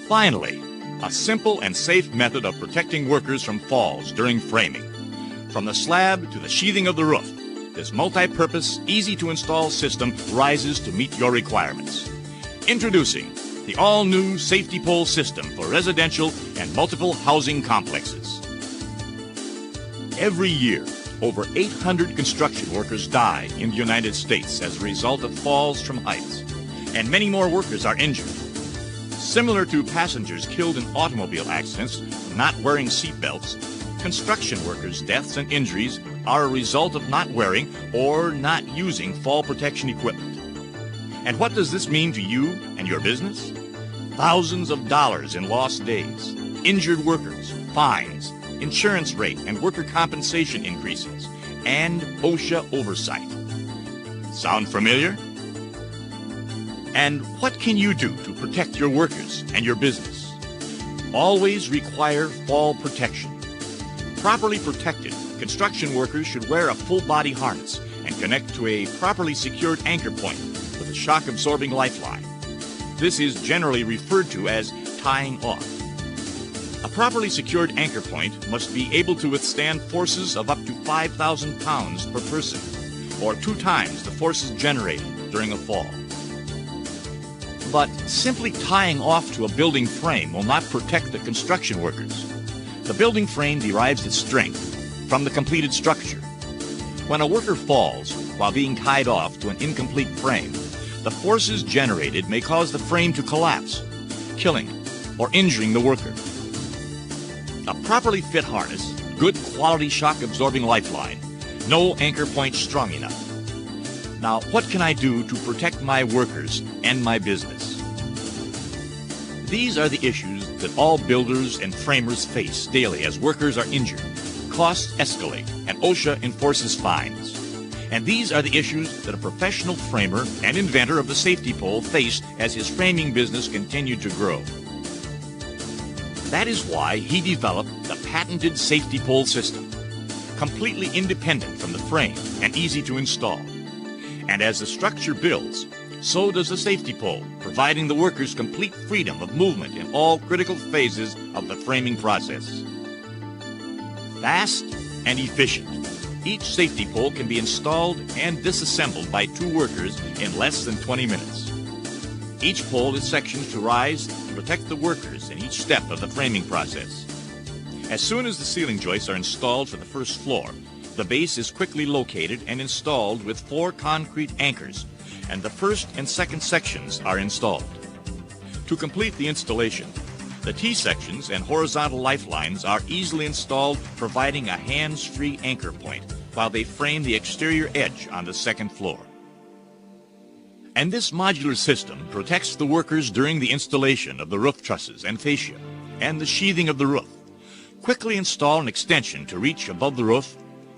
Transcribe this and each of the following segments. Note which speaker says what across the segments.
Speaker 1: Finally, a simple and safe method of protecting workers from falls during framing. From the slab to the sheathing of the roof, this multi-purpose, easy-to-install system rises to meet your requirements. Introducing the all-new safety pole system for residential and multiple housing complexes. Every year, over 800 construction workers die in the United States as a result of falls from heights, and many more workers are injured. Similar to passengers killed in automobile accidents not wearing seat belts, construction workers' deaths and injuries are a result of not wearing or not using fall protection equipment. And what does this mean to you and your business? Thousands of dollars in lost days, injured workers, fines, insurance rate and worker compensation increases, and OSHA oversight. Sound familiar? And what can you do to protect your workers and your business? Always require fall protection. Properly protected, construction workers should wear a full-body harness and connect to a properly secured anchor point with a shock-absorbing lifeline. This is generally referred to as tying off. A properly secured anchor point must be able to withstand forces of up to 5,000 pounds per person, or 2 times the forces generated during a fall. But simply tying off to a building frame will not protect the construction workers. The building frame derives its strength from the completed structure. When a worker falls while being tied off to an incomplete frame, the forces generated may cause the frame to collapse, killing or injuring the worker. A properly fit harness, good quality shock-absorbing lifeline, no anchor point strong enough. Now, what can I do to protect my workers and my business? These are the issues that all builders and framers face daily as workers are injured. Costs escalate, and OSHA enforces fines. And these are the issues that a professional framer and inventor of the safety pole faced as his framing business continued to grow. That is why he developed the patented safety pole system, completely independent from the frame and easy to install. And as the structure builds, so does the safety pole, providing the workers complete freedom of movement in all critical phases of the framing process. Fast and efficient, each safety pole can be installed and disassembled by 2 workers in less than 20 minutes. Each pole is sectioned to rise to protect the workers in each step of the framing process. As soon as the ceiling joists are installed for the first floor, the base is quickly located and installed with 4 concrete anchors, and the first and second sections are installed. To complete the installation, the T-sections and horizontal lifelines are easily installed, providing a hands-free anchor point while they frame the exterior edge on the second floor. And this modular system protects the workers during the installation of the roof trusses and fascia and the sheathing of the roof. Quickly install an extension to reach above the roof,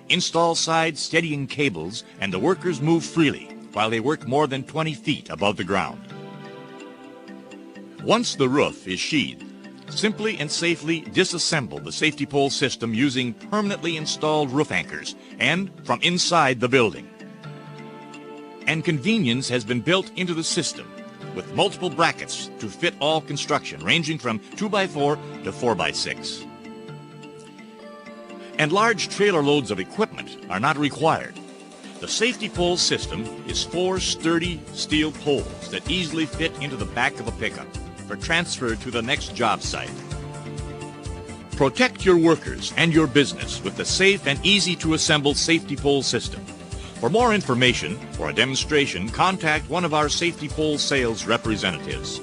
Speaker 1: install side steadying cables, and the workers move freely while they work more than 20 feet above the ground. Once the roof is sheathed, simply and safely disassemble the safety pole system using permanently installed roof anchors and from inside the building. And convenience has been built into the system with multiple brackets to fit all construction ranging from 2x4 to 4x6. And large trailer loads of equipment are not required. The safety pole system is 4 sturdy steel poles that easily fit into the back of a pickup for transfer to the next job site. Protect your workers and your business with the safe and easy to assemble safety pole system. For more information or a demonstration, contact one of our safety pole sales representatives.